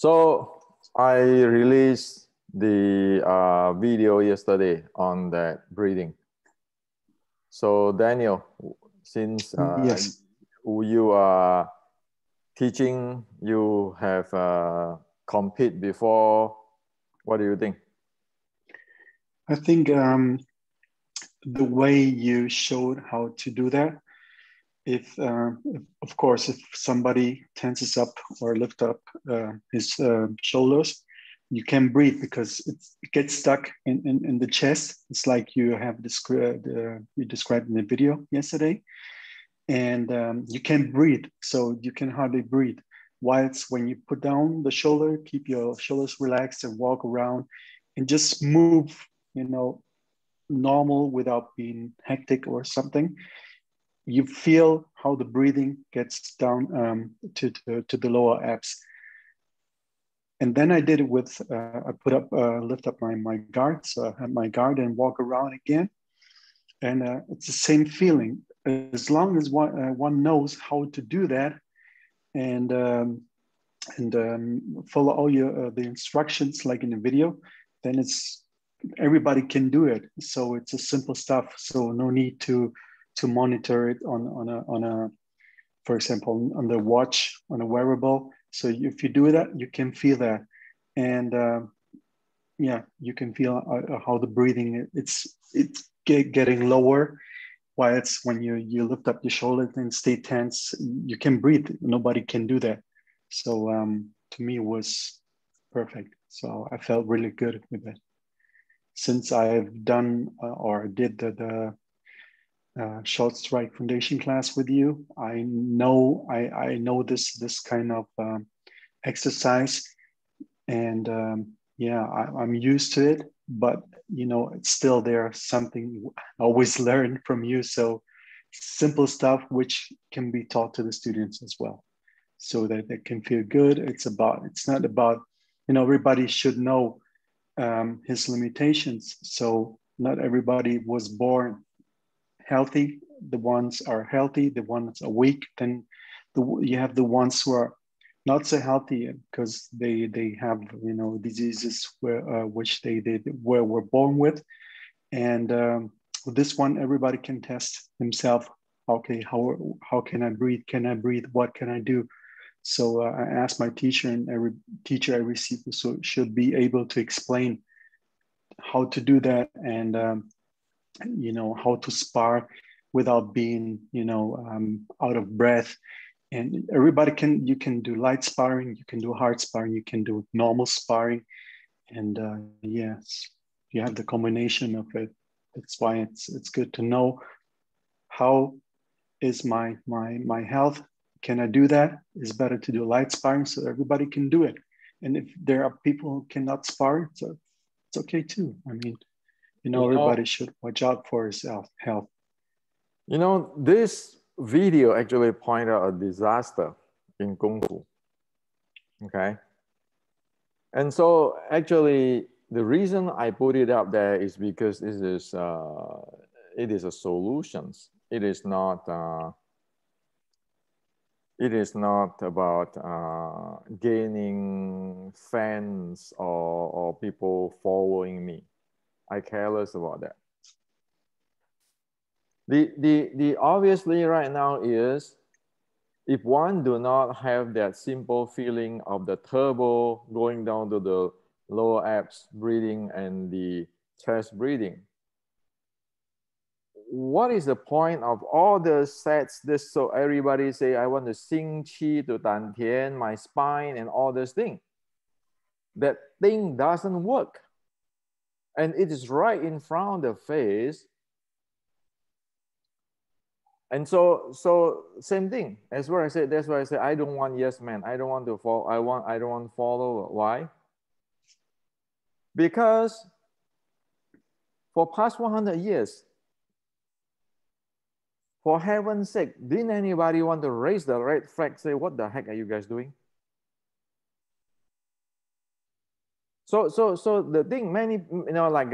So I released the video yesterday on that breathing. So Daniel, since yes, you are teaching, you have compete before, what do you think? I think the way you showed how to do that, if of course, if somebody tenses up or lift up his shoulders, you can breathe because it gets stuck in the chest. It's like you have you described in the video yesterday, and you can't breathe, so you can hardly breathe. Whilst when you put down the shoulder, keep your shoulders relaxed and walk around and just move, you know, normal without being hectic or something, you feel how the breathing gets down to the lower abs. And then I did it with, I lift up my guard. So I have my guard and walk around again. And it's the same feeling. As long as one knows how to do that and follow all the instructions like in the video, then everybody can do it. So it's a simple stuff. So no need to monitor it on a for example on the watch, on a wearable. So if you do that, you can feel that, and yeah, you can feel how the breathing it's getting lower. While it's when you lift up your shoulder and stay tense, you can breathe. Nobody can do that. So to me, it was perfect. So I felt really good with it. Since I've done or did the short strike foundation class with you, I know this kind of exercise, and yeah, I'm used to it. But you know, it's still there something I always learn from you. So simple stuff which can be taught to the students as well, so that they can feel good. It's not about, you know, everybody should know his limitations. So not everybody was born healthy. The ones are healthy, the ones are weak. Then you have the ones who are not so healthy because they have, you know, diseases which they were born with. And with this one, everybody can test himself. Okay, how can I breathe? Can I breathe? What can I do? So I asked my teacher, and every teacher I receive should be able to explain how to do that, and you know, how to spar without being, you know, out of breath. And everybody you can do light sparring, you can do hard sparring, you can do normal sparring. And yes, you have the combination of it. That's why it's good to know how is my health. Can I do that? It's better to do light sparring so everybody can do it. And if there are people who cannot spar, so it's okay too. I mean, you know, everybody should watch out for his health. You know, this video actually pointed out a disaster in Kung Fu. Okay. And so actually, the reason I put it up there is because it is a solutions. It is not about gaining fans or people following me. I care less about that. The obviously right now is, if one do not have that simple feeling of the turbo going down to the lower abs breathing and the chest breathing, what is the point of all the sets? This, so everybody say, I want to sing qi to dan tian, my spine and all this thing. That thing doesn't work. And it is right in front of the face. And so same thing. That's why I said, I don't want yes man. I don't want to follow. I don't want to follow. Why? Because for past 100 years, for heaven's sake, didn't anybody want to raise the red flag, say, what the heck are you guys doing? So the thing, many, you know, like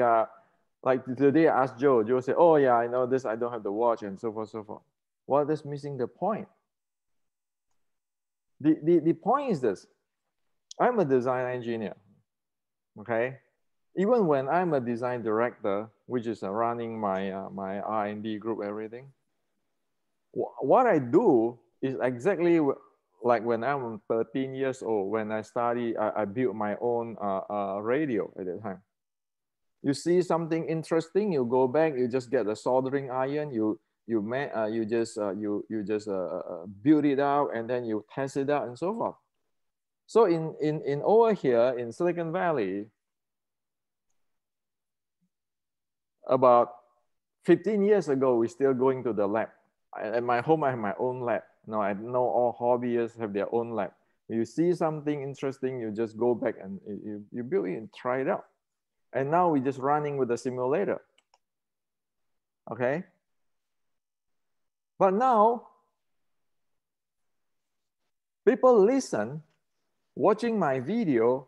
the day I asked Joe said, oh yeah, I know this, I don't have the watch, and so forth, so forth. Well, that's missing the point. The point is this. I'm a design engineer, okay? Even when I'm a design director, which is running my R&D group, everything, what I do is exactly like when I'm 13 years old, when I built my own radio at that time. You see something interesting, you go back, you just get a soldering iron, you just build it out, and then you test it out and so forth. So in over here in Silicon Valley, about 15 years ago, we're still going to the lab. At my home, I have my own lab. Now I know all hobbyists have their own lab. You see something interesting, you just go back and you build it and try it out. And now we're just running with the simulator. Okay. But now, people listen, watching my video,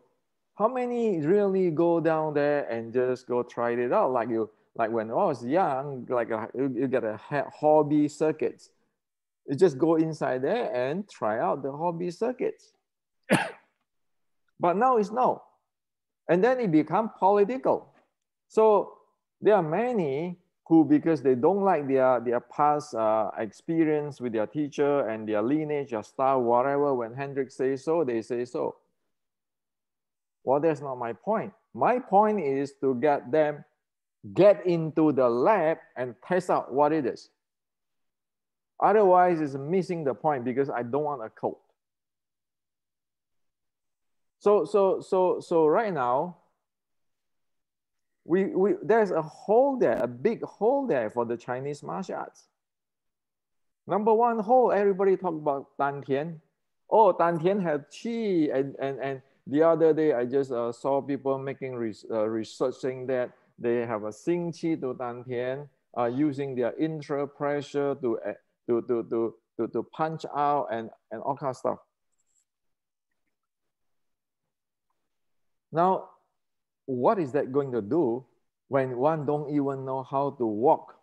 how many really go down there and just go try it out? Like when I was young, you get a hobby circuits. You just go inside there and try out the hobby circuits. But now it's no. And then it becomes political. So there are many who, because they don't like their past experience with their teacher and their lineage, their style, whatever, when Hendrik says so, they say so. Well, that's not my point. My point is to get them get into the lab and test out what it is. Otherwise, it's missing the point because I don't want a code. So right now, there's a hole there, a big hole there for the Chinese martial arts. Number one hole, everybody talk about Dan Tian. Oh, Dan Tian had Qi, and the other day I just saw people making research saying that they have a Xing Qi to Dan Tian, using their intra pressure to punch out and all kind of stuff. Now, what is that going to do when one don't even know how to walk?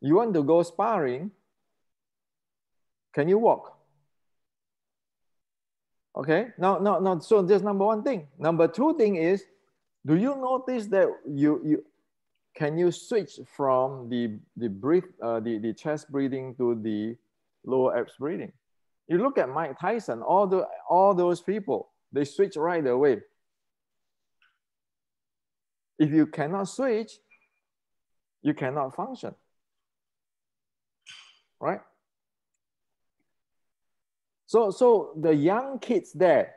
You want to go sparring? Can you walk? Okay, no. So that's number one thing. Number two thing is, do you notice that can you switch from the chest breathing to the lower abs breathing? You look at Mike Tyson, all those people, they switch right away. If you cannot switch, you cannot function, right? So the young kids there,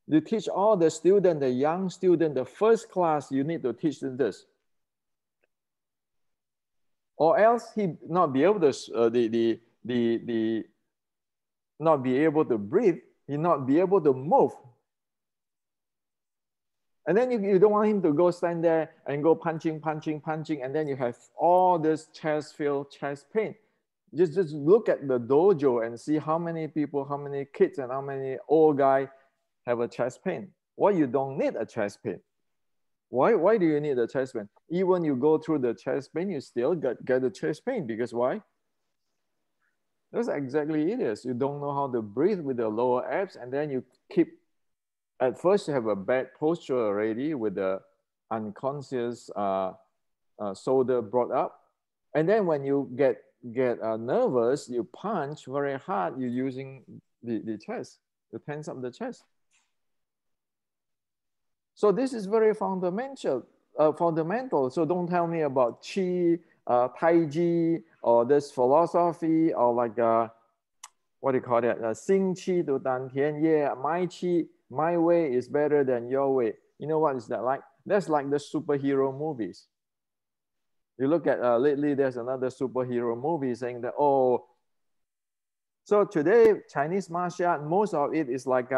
you teach all the students, the young student, the first class, you need to teach them this. Or else he not be able to not be able to breathe, he not be able to move. And then you don't want him to go stand there and go punching, and then you have all this chest pain. Just look at the dojo and see how many people, how many kids and how many old guys have a chest pain. Well, you don't need a chest pain. Why do you need a chest pain? Even you go through the chest pain, you still get the chest pain because why? That's exactly it is. You don't know how to breathe with the lower abs, and then you keep, at first you have a bad posture already with the unconscious shoulder brought up. And then when you get nervous, you punch very hard, you're using the chest, to tense up the chest. So this is very fundamental. So don't tell me about Qi, Tai Chi, or this philosophy, or like what do you call that? Xing Qi to Dan Tian. Yeah, my Qi, my way is better than your way. You know what is that like? That's like the superhero movies. You look at lately, there's another superhero movie saying that, oh, so today Chinese martial art, most of it is like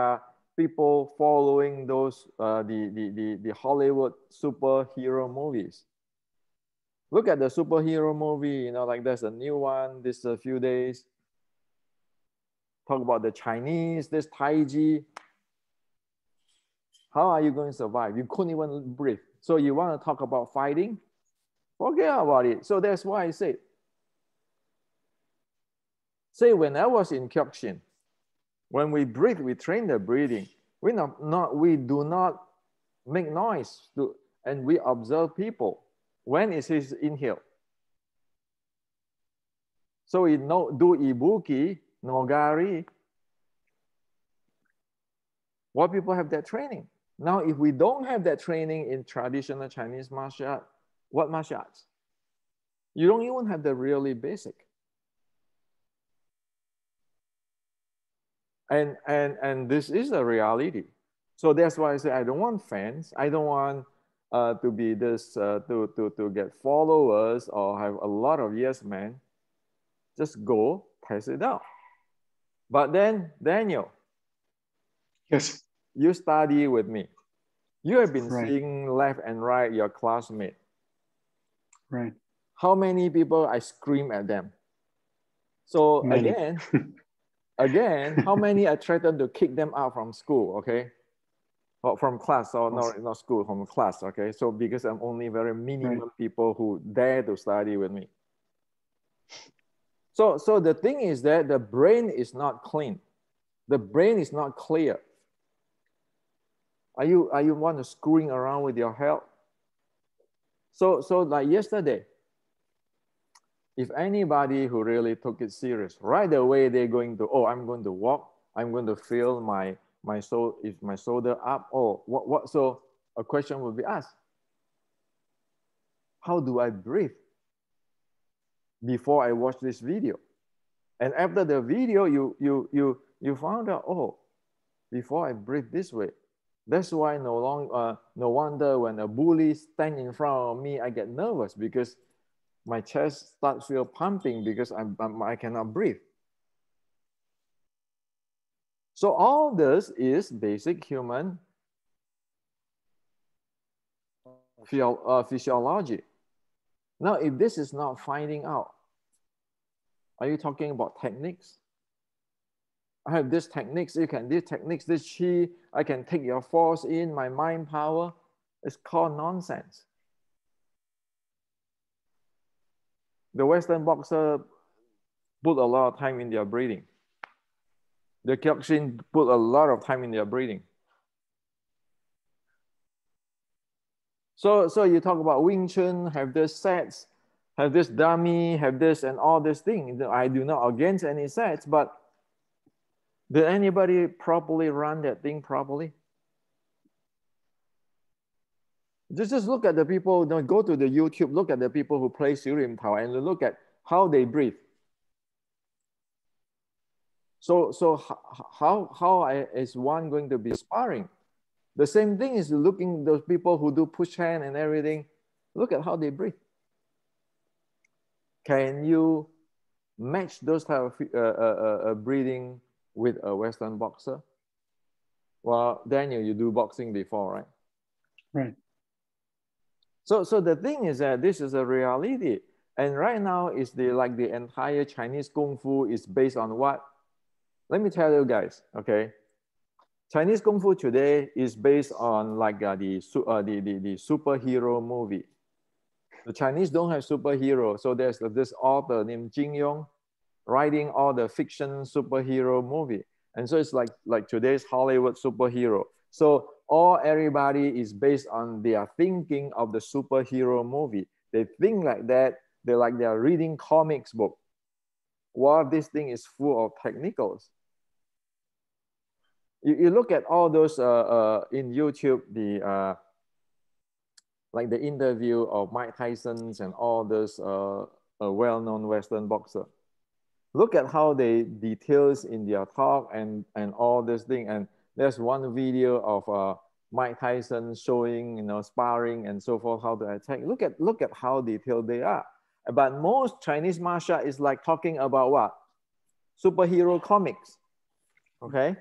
people following those the Hollywood superhero movies. Look at the superhero movie, you know, like there's a new one this a few days. Talk about the Chinese, this Tai Chi. How are you going to survive? You couldn't even breathe. So you want to talk about fighting? Forget about it. So that's why I say when I was in Kyokushin, When we breathe, we train the breathing. We do not make noise and we observe people. When is his inhale? So we do ibuki, nogari. What people have that training. Now, if we don't have that training in traditional Chinese martial art, what martial arts? You don't even have the really basic. And this is a reality. So that's why I say I don't want fans. I don't want to be this to get followers or have a lot of yes men. Just go test it out. But then Daniel, Yes, you study with me. You have been right, seeing left and right your classmate. right. How many people I scream at them? So Many. again, how many I threatened to kick them out from school? Okay. Or from class, or not school, from class, okay? So because I'm only very minimum Right. people who dare to study with me. So the thing is that the brain is not clean. The brain is not clear. Are you want to screwing around with your health? So like yesterday, if anybody who really took it serious, right away they're going to, oh, I'm going to walk, I'm going to feel my shoulder up, or what? So a question will be asked, how do I breathe before I watch this video? And after the video, you found out, oh, before I breathe this way. That's why no wonder when a bully stand in front of me, I get nervous because my chest starts feel pumping because I cannot breathe. So all this is basic human physiology. Now, if this is not finding out, are you talking about techniques? I have this techniques, you can this techniques, this chi, I can take your force in, my mind power. It's called nonsense. The Western boxer put a lot of time in their breathing. The Kyokushin put a lot of time in their breathing. So you talk about Wing Chun, have this sets, have this dummy, have this and all this thing. I do not against any sets, but did anybody properly run that thing properly? Just look at the people, go to the YouTube, look at the people who play Xiulim Tao and look at how they breathe. So how is one going to be sparring? The same thing is looking those people who do push hand and everything. Look at how they breathe. Can you match those type of breathing with a Western boxer? Well, Daniel, you do boxing before, right? Right. So the thing is that this is a reality. And right now is the entire Chinese Kung Fu is based on what? Let me tell you guys, okay? Chinese Kung Fu today is based on like the superhero movie. The Chinese don't have superhero. So there's this author named Jin Yong writing all the fiction superhero movie. And so it's like today's Hollywood superhero. So everybody is based on their thinking of the superhero movie. They think like that. They're reading comics book. While this thing is full of technicals. You look at all those in YouTube, like the interview of Mike Tyson's and all those well-known Western boxer. Look at how they details in their talk and all this thing. And there's one video of Mike Tyson showing, sparring and so forth, how to attack. Look at how detailed they are. But most Chinese martial is like talking about what? Superhero comics. Okay.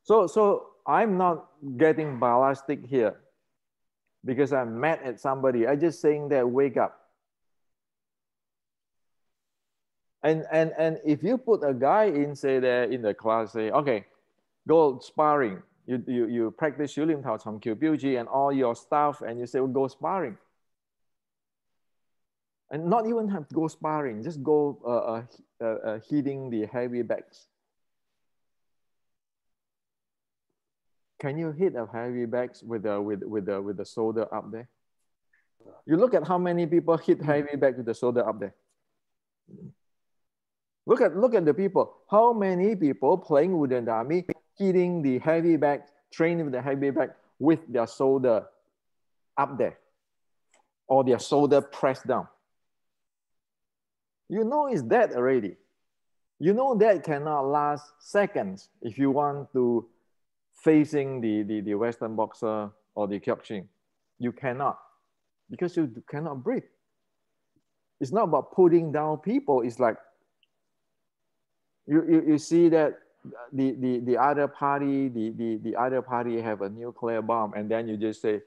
So I'm not getting ballistic here because I'm mad at somebody. I'm just saying that wake up. And if you put a guy in, say, there in the class, say, okay, go sparring. You practice 小念頭尋橋標誌 and all your stuff, and you say, well, go sparring. And not even have to go sparring, just go hitting the heavy bags. Can you hit a heavy bags with the shoulder up there? You look at how many people hit heavy bag with the shoulder up there. Look at the people. How many people playing wooden dummy hitting the heavy bag, training with the heavy bag with their shoulder up there, or their shoulder pressed down? You know it's dead already. You know that cannot last seconds if you want to facing the Western boxer or the Kyokushin. You cannot, because you cannot breathe. It's not about putting down people. It's like you see that the other party, the other party have a nuclear bomb, and then you just say,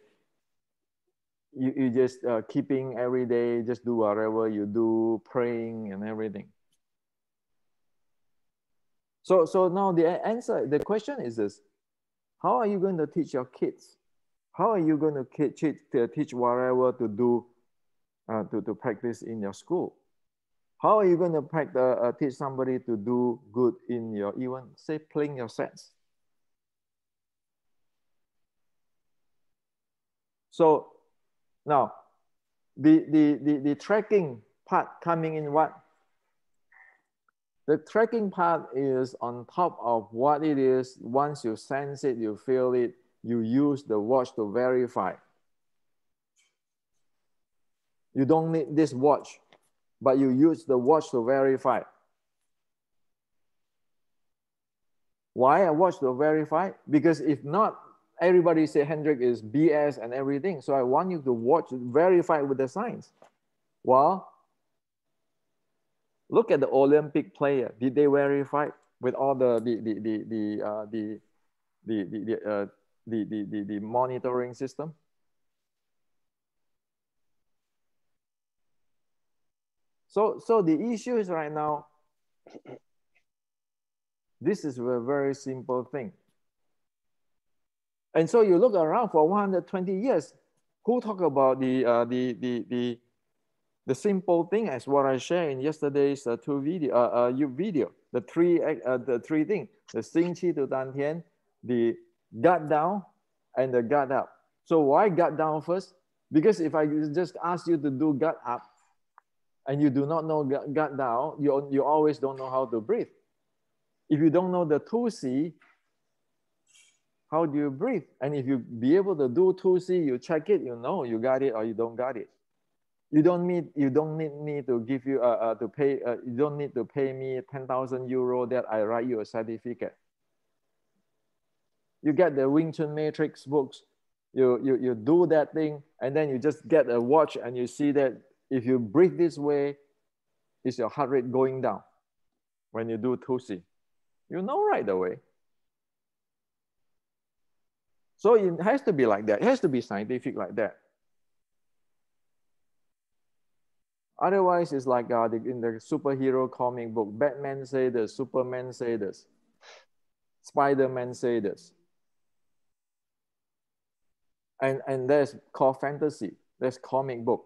you just keeping every day, just do whatever you do, praying and everything. So now the question is this: how are you going to teach your kids? How are you going to teach whatever to do to practice in your school? How are you going to teach somebody to do good in your, even say, playing your sets? So now the tracking part coming in what? The tracking part is on top of what it is. Once you sense it, you feel it, you use the watch to verify. You don't need this watch, but you use the watch to verify. Why a watch to verify? Because if not, everybody say Hendrik is BS and everything. So I want you to watch, verify with the science. Well, look at the Olympic player. Did they verify with all the monitoring system? So the issue is right now, this is a very simple thing. And so you look around for 120 years, who talk about the simple thing as what I shared in yesterday's video, the three things, the Xing Qi to Dan Tian, the gut down, and the gut up. So why gut down first? Because if I just ask you to do gut up, and you do not know gut down, you always don't know how to breathe. If you don't know the 2C, how do you breathe? And if you be able to do 2C, you check it, you know you got it or you don't got it. You don't need to give you to pay. You don't need to pay me 10,000 euro that I write you a certificate. You get the Wing Chun Matrix books. You do that thing, and then you just get a watch, and you see that if you breathe this way, is your heart rate going down when you do 2C? You know right away. So it has to be like that. It has to be scientific like that. Otherwise, it's like in the superhero comic book, Batman say this, Superman say this, Spider-Man say this. And that's called fantasy. That's comic book.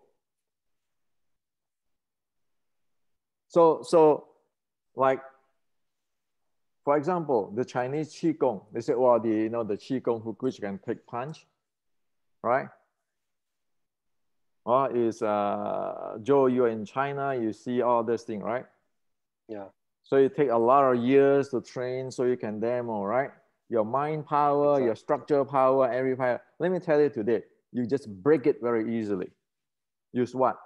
So like, for example, the Chinese Qigong, they say, well, the Qigong which can take punch, right? Or is Joe, you're in China, you see all this thing, right? Yeah. So you take a lot of years to train so you can demo, right? Your mind power, exactly. Your structure power, every power. Let me tell you today, you just break it very easily. Use what?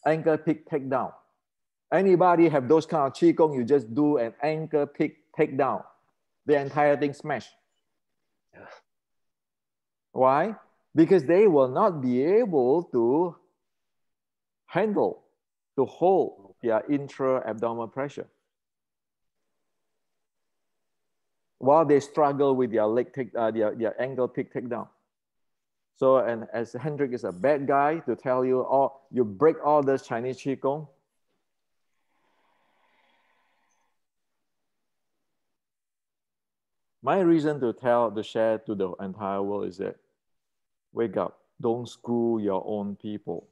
Anchor, pick, take down. Anybody have those kind of Qigong, you just do an anchor, pick, take down. The entire thing smash. Yeah. Why? Because they will not be able to handle, to hold their intra-abdominal pressure while they struggle with their leg their ankle pick take down. So, and as Hendrik is a bad guy to tell you, you break all this Chinese Qigong. My reason to share to the entire world is that, wake up, don't screw your own people.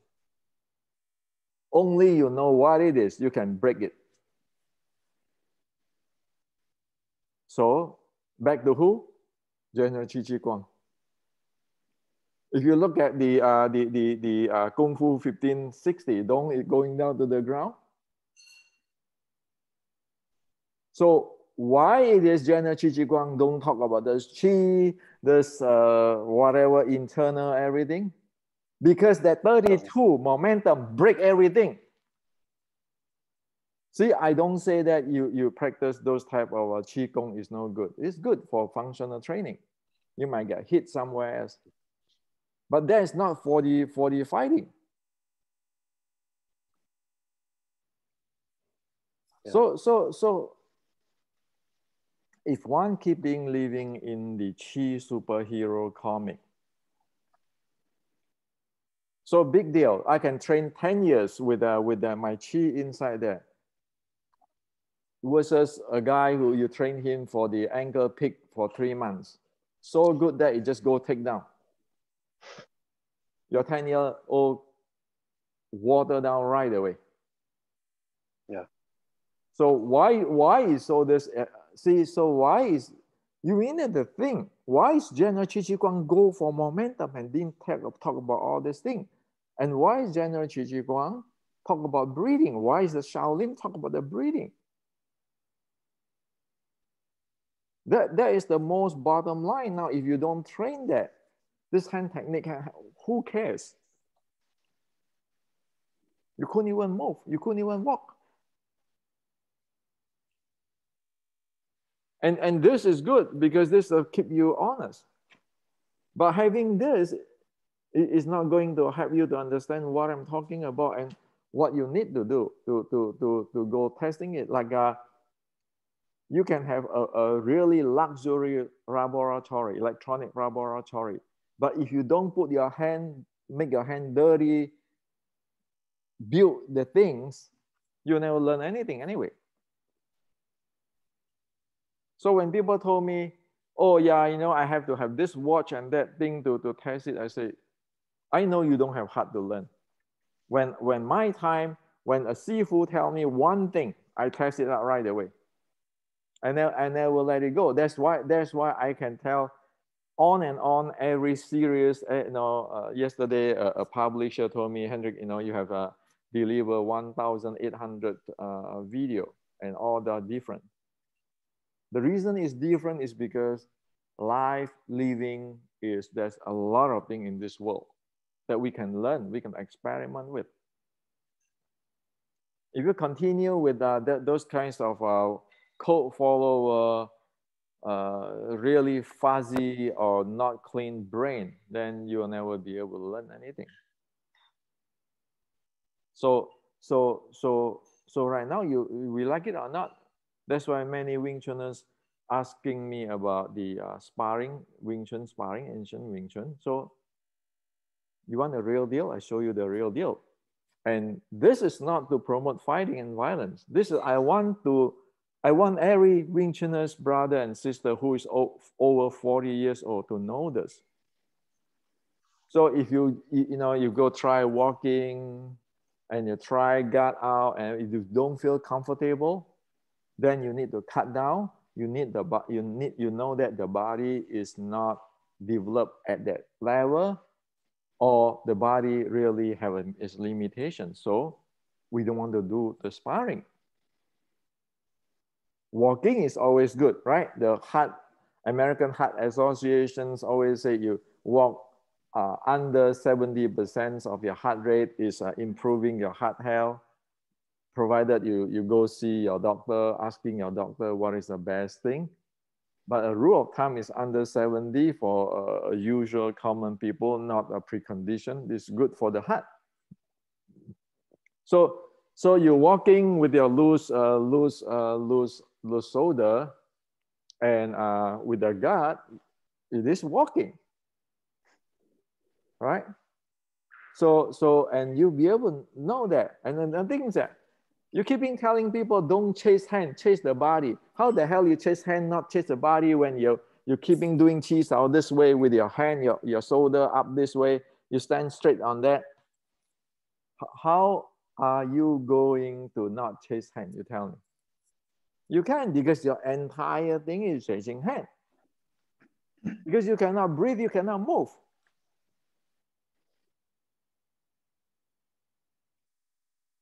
Only you know what it is, you can break it. So, back to who? General Chi Chi Guang. If you look at the Kung Fu 1560, don't it going down to the ground? So why it is General Chi Chi Guang don't talk about this Chi, this whatever internal everything? Because that 32 momentum break everything. See, I don't say that you practice those type of Qi Gong is no good. It's good for functional training. You might get hit somewhere else. But that is not for the fighting. Yeah. So if one keeping living in the Qi superhero comic, so big deal. I can train 10 years with my Qi inside there. Versus a guy who you train him for the ankle pick for 3 months. So good that it just go take down. Your 10-year-old water down right away. Yeah. So why is so this, see, so why is, you mean the thing, why is General Chi Chi Guang go for momentum and didn't talk about all this thing? And why is General Chi Chi Guang talk about breathing? Why is the Shaolin talk about the breathing? That is the most bottom line. Now, if you don't train that, this hand technique, who cares? You couldn't even move. You couldn't even walk. And this is good because this will keep you honest. But having this is not going to help you to understand what I'm talking about and what you need to do to go testing it. Like you can have a really luxury laboratory, electronic laboratory. But if you don't put your hand, make your hand dirty, build the things, you never learn anything anyway. So when people told me, oh yeah, you know, I have to have this watch and that thing to test it, I say, I know you don't have heart to learn. When my time, when a Sifu tell me one thing, I test it out right away. I never let it go. That's why I can tell on and on every series. Yesterday a publisher told me, Hendrik, you know, you have deliver 1,800 video and all the different. The reason is different is because life living is there's a lot of things in this world that we can learn, we can experiment with. If you continue with those kinds of code follower, really fuzzy or not clean brain, then you'll never be able to learn anything. So right now, we like it or not. That's why many Wing Chuners asking me about the sparring, Wing Chun sparring, ancient Wing Chun. So you want the real deal? I show you the real deal. And this is not to promote fighting and violence. This is, I want every Wing Chuners brother and sister who is over 40 years old to know this. So if you go try walking and you try gut out and if you don't feel comfortable, then you need to cut down. You know that the body is not developed at that level, or the body really have its limitation. So we don't want to do the sparring. Walking is always good, right? The American Heart Associations always say you walk under 70% of your heart rate is improving your heart health, provided you go see your doctor, asking your doctor what is the best thing. But a rule of thumb is under 70 for usual common people, not a precondition. This is good for the heart. So you're walking with your loose shoulder, and with the gut, it is walking, right? So and you'll be able to know that. And then the thing is that you keeping telling people don't chase hand, chase the body. How the hell you chase hand, not chase the body when you're keeping doing chi sao this way with your hand, your shoulder up this way, you stand straight on that. How are you going to not chase hand? You tell me. You can, because your entire thing is chasing hand. Because you cannot breathe, you cannot move.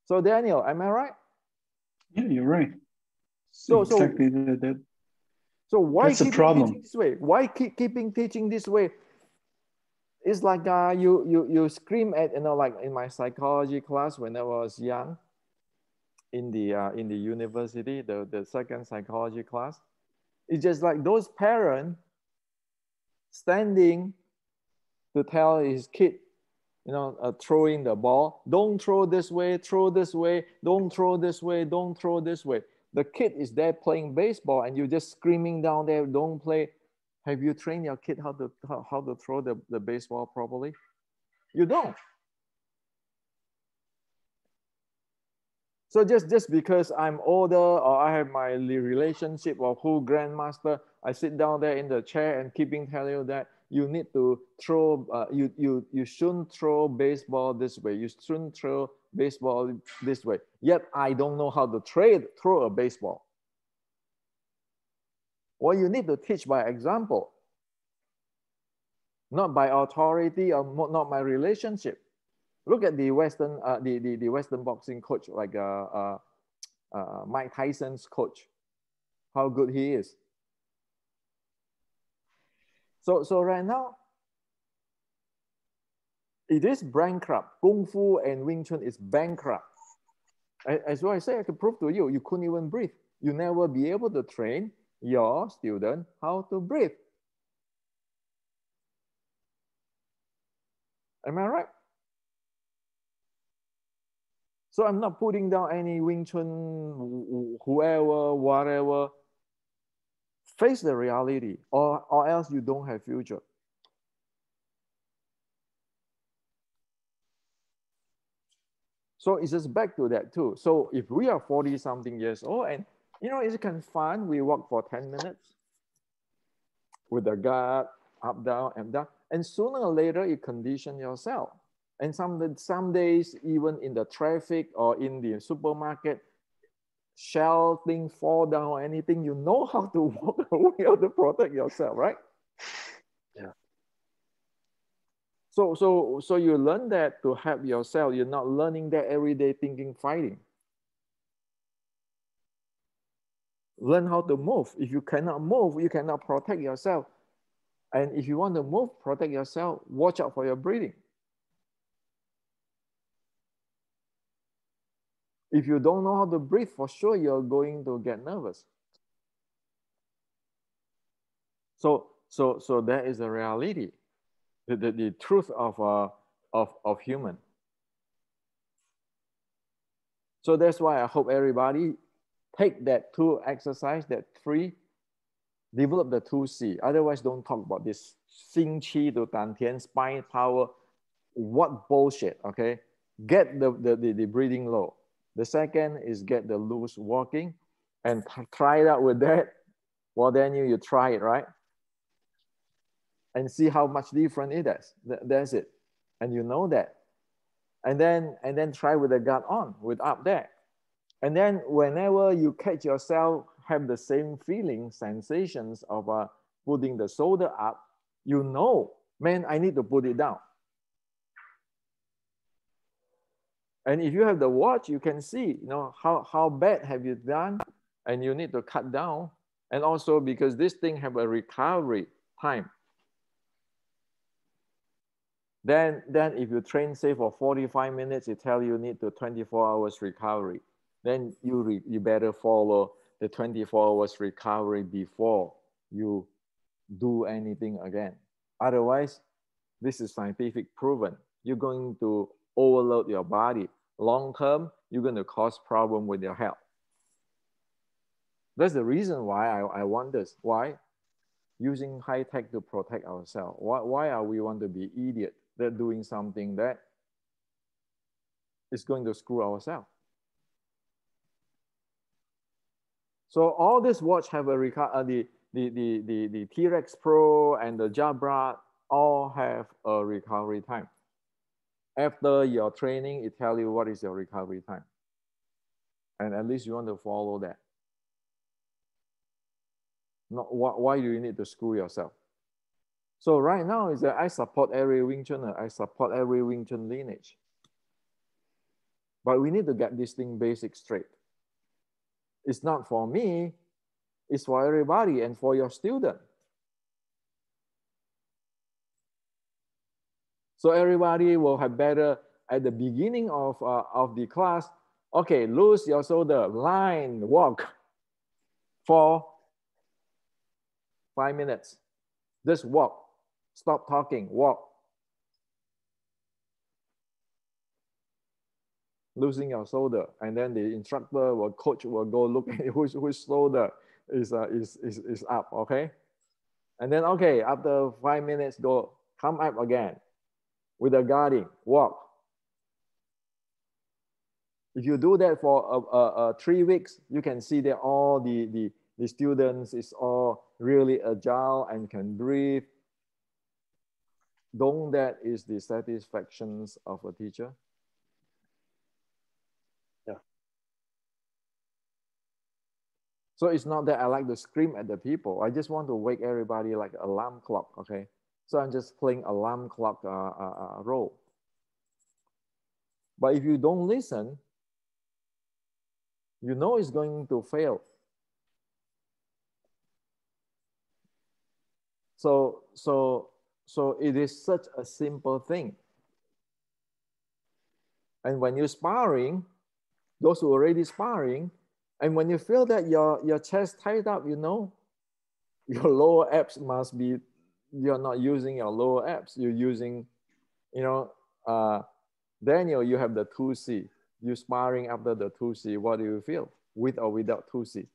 So Daniel, am I right? Yeah, you're right. So exactly that. So why That's the keep problem. teaching this way? Why keeping teaching this way? It's like you scream at, you know, like in my psychology class when I was young, in the university, the second psychology class. It's just like those parents standing to tell his kid, you know, throwing the ball, don't throw this way, throw this way, don't throw this way, don't throw this way. The kid is there playing baseball and you're just screaming down there, don't play. Have you trained your kid how to throw the baseball properly? You don't. So just because I'm older or I have my relationship or who grandmaster, I sit down there in the chair and keeping telling you that you need to throw, you shouldn't throw baseball this way. You shouldn't throw baseball this way. Yet I don't know how to throw a baseball. Well, you need to teach by example, not by authority or not by relationship. Look at the Western, the Western boxing coach, like Mike Tyson's coach, how good he is. So right now, it is bankrupt. Kung Fu and Wing Chun is bankrupt. As what I say, I can prove to you, you couldn't even breathe. You never be able to train your student how to breathe. Am I right? So I'm not putting down any Wing Chun, whoever, whatever. Face the reality, or else you don't have future. So it's just back to that too. So if we are 40 something years old and you know, it's kind of fun, we walk for 10 minutes with the guard up, down, and down. And sooner or later, you condition yourself. And some days, even in the traffic or in the supermarket, shell things fall down or anything, you know how to walk away or to protect yourself, right? Yeah. So you learn that to help yourself. You're not learning that every day thinking fighting. Learn how to move. If you cannot move, you cannot protect yourself. And if you want to move, protect yourself, watch out for your breathing. If you don't know how to breathe, for sure you're going to get nervous. So that is the reality, the truth of human. So that's why I hope everybody take that 2 exercise, that 3, develop the 2C. Otherwise, don't talk about this 心气 to 丹田, spine power. What bullshit, okay? Get the breathing low. The second is get the loose walking and try it out with that. Well, then you try it, right? And see how much different it is. That's it. And you know that. And then try with the guard on, with up there. And then whenever you catch yourself have the same feeling, sensations of putting the shoulder up, you know, man, I need to put it down. And if you have the watch, you can see, you know, how bad have you done, and you need to cut down. And also because this thing have a recovery time. Then if you train, say, for 45 minutes, it tell you need to 24 hours recovery. Then you better follow the 24 hours recovery before you do anything again. Otherwise, this is scientific proven. You're going to overload your body. Long term, you're going to cause problem with your health. That's the reason why I want this. Why? Using high tech to protect ourselves. Why are we want to be idiot that doing something that is going to screw ourselves? So all this watch have a the T-Rex Pro and the Jabra all have a recovery time. After your training, it tells you what is your recovery time. And at least you want to follow that. Not, why do you need to screw yourself? So right now is that I support every Wing Chun, I support every Wing Chun lineage. But we need to get this thing basic straight. It's not for me, it's for everybody and for your student. So everybody will have better at the beginning of the class. Okay, loose your shoulder, line, walk for 5 minutes. Just walk. Stop talking, walk. Losing your shoulder, and then the instructor or coach will go look at which shoulder is up, okay? And then, okay, after 5 minutes, go come up again with a guarding, walk. If you do that for 3 weeks, you can see that all the students is all really agile and can breathe. Don't that is the satisfactions of a teacher? Yeah. So it's not that I like to scream at the people. I just want to wake everybody like alarm clock, okay? So I'm just playing alarm clock role. But if you don't listen, you know it's going to fail. So it is such a simple thing. And when you're sparring, those who are already sparring, and when you feel that your chest tied up, you know, your lower abs must be, you're not using your lower abs, you're using, you know, Daniel, you have the 2C. You sparring after the 2C, what do you feel? With or without 2C?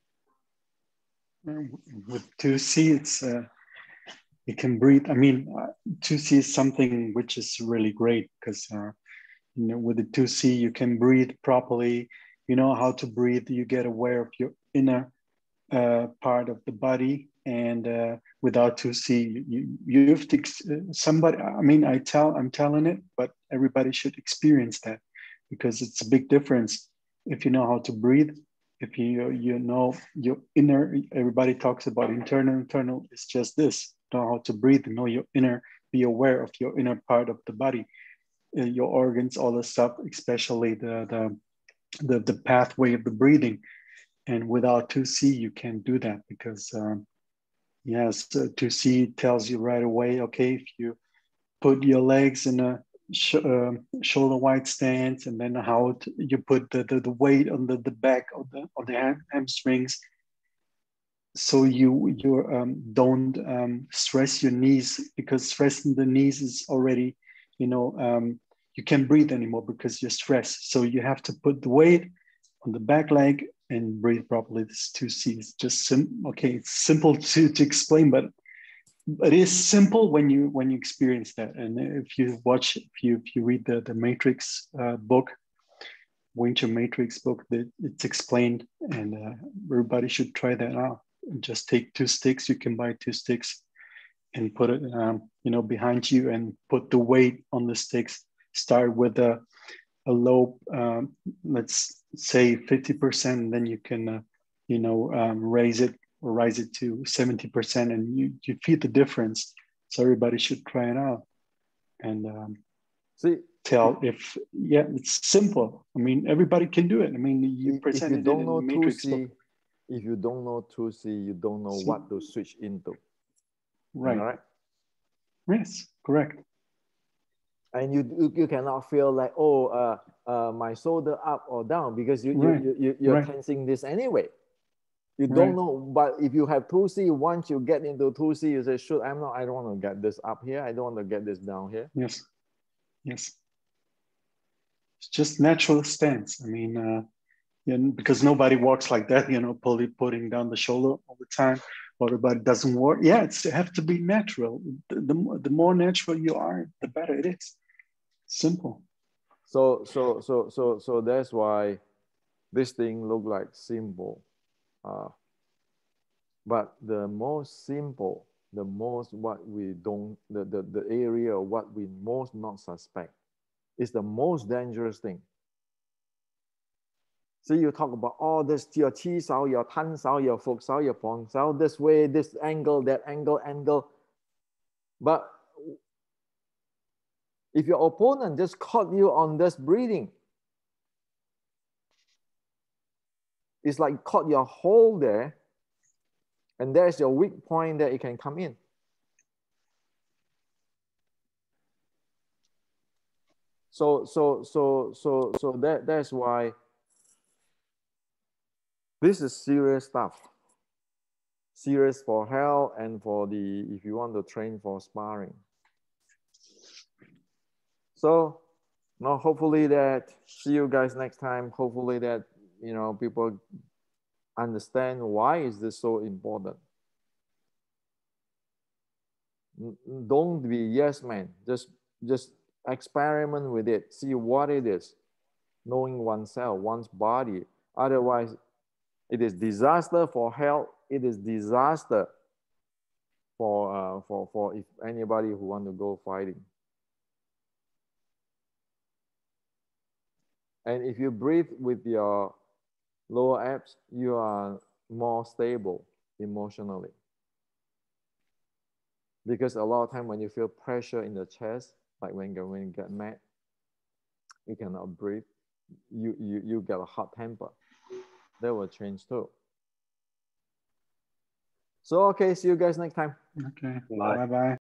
With 2C, it's you can breathe. I mean, 2C is something which is really great because you know, with the 2C, you can breathe properly. You know how to breathe. You get aware of your inner part of the body, and without 2C, you have to somebody. I mean, I'm telling it, but everybody should experience that because it's a big difference. If you know how to breathe, if you know your inner. Everybody talks about internal. It's just this: know how to breathe, know your inner. Be aware of your inner part of the body, your organs, all the stuff, especially the pathway of the breathing. And without 2C, you can't do that because, yes, 2C tells you right away, okay, if you put your legs in a shoulder wide stance, and then how you put the weight on the back of the hamstrings, so you don't stress your knees, because stressing the knees is already, you know, you can't breathe anymore because you're stressed. So you have to put the weight on the back leg and breathe properly. This 2C is just okay. It's simple to explain, but it is simple when you experience that. And if you watch, if you read the Matrix book, Wing Chun Matrix book, that it's explained, and everybody should try that out. Just take 2 sticks. You can buy 2 sticks and put it, you know, behind you, and put the weight on the sticks. Start with a low, let's say 50%, then you can, you know, raise it to 70%, and you feel the difference. So everybody should try it out and See, tell if, yeah, it's simple. I mean, everybody can do it. I mean, you presented it in the Matrix book. If you don't know 2C, you don't know what to switch into. Right. All right. Yes, correct. And you cannot feel like, oh, my shoulder up or down, because you're tensing this anyway. You don't know. But if you have 2C, once you get into 2C, you say, shoot, I don't want to get this up here. I don't want to get this down here. Yes. Yes. It's just natural stance. I mean, yeah, because nobody walks like that, you know, putting down the shoulder all the time. Everybody doesn't work. Yeah, it have to be natural. The more natural you are, the better it is. Simple. So that's why this thing look like simple. But the most simple, the most what we don't, the area of what we most not suspect is the most dangerous thing. See, you talk about all this, your chi sao, your tan sao, your fuk sao, your pong sao, this way, this angle, that angle. But if your opponent just caught you on this breathing, it's like caught your hole there, and there's your weak point that it can come in. So that's why this is serious stuff. Serious for health and for the, if you want to train for sparring. So now hopefully that, see you guys next time. Hopefully that, you know, people understand why is this so important. Don't be yes man. Just experiment with it. See what it is. Knowing oneself, one's body. Otherwise, it is disaster for health. It is disaster for if anybody who want to go fighting. And if you breathe with your lower abs, you are more stable emotionally. Because a lot of time when you feel pressure in the chest, like when you get mad, you cannot breathe. You get a hot temper. That will change too. So okay, see you guys next time. Okay. Bye. Bye-bye.